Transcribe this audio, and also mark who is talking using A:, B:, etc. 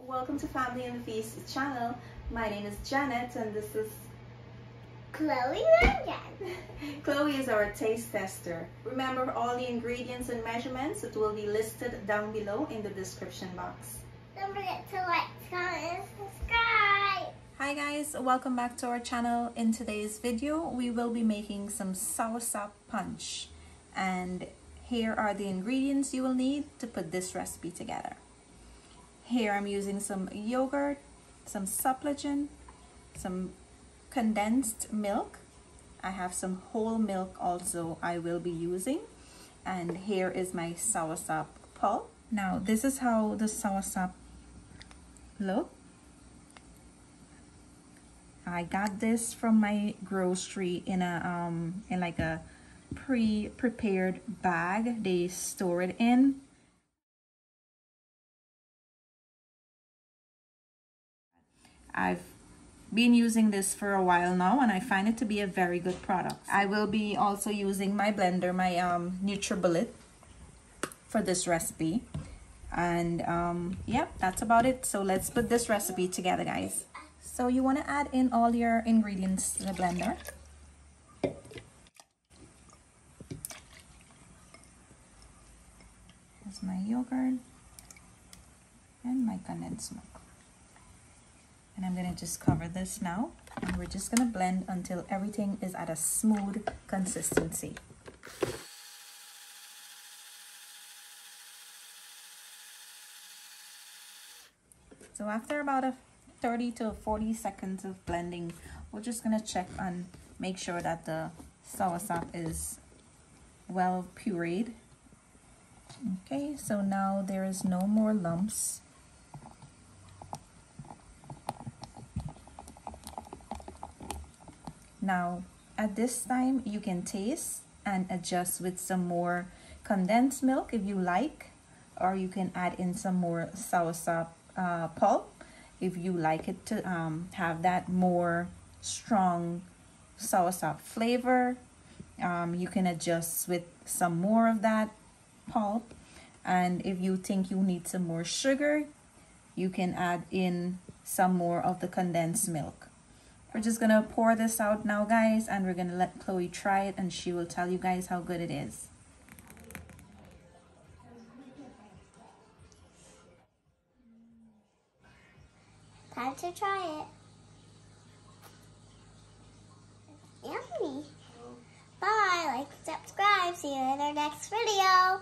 A: Welcome to Family and the Feast channel. My name is Janet and this is
B: Chloe and Jen.
A: Chloe is our taste tester. Remember all the ingredients and measurements, it will be listed down below in the description box.
B: Don't forget to like, comment, and subscribe.
A: Hi guys, welcome back to our channel. In today's video, we will be making some soursop punch. And here are the ingredients you will need to put this recipe together. Here I'm using some yogurt, some Supligen, some condensed milk. I have some whole milk also I will be using. And here is my soursop pulp. Now this is how the soursop look. I got this from my grocery in a like a pre-prepared bag they store it in. I've been using this for a while now and I find it to be a very good product. I will be also using my blender, my NutriBullet, for this recipe. And yeah, that's about it. So let's put this recipe together, guys. So you want to add in all your ingredients to the blender. Here's my yogurt and my condensed milk. And I'm going to just cover this now. And we're just going to blend until everything is at a smooth consistency. So after about 30 to 40 seconds of blending, we're just going to check and make sure that the soursop is well pureed. Okay, so now there is no more lumps. Now, at this time, you can taste and adjust with some more condensed milk if you like, or you can add in some more soursop pulp if you like it to have that more strong soursop flavor. You can adjust with some more of that pulp, and if you think you need some more sugar, you can add in some more of the condensed milk. We're just gonna pour this out now, guys, and we're gonna let Chloe try it and she will tell you guys how good it is.
B: Time to try it. Yummy. Bye. Like, subscribe. See you in our next video.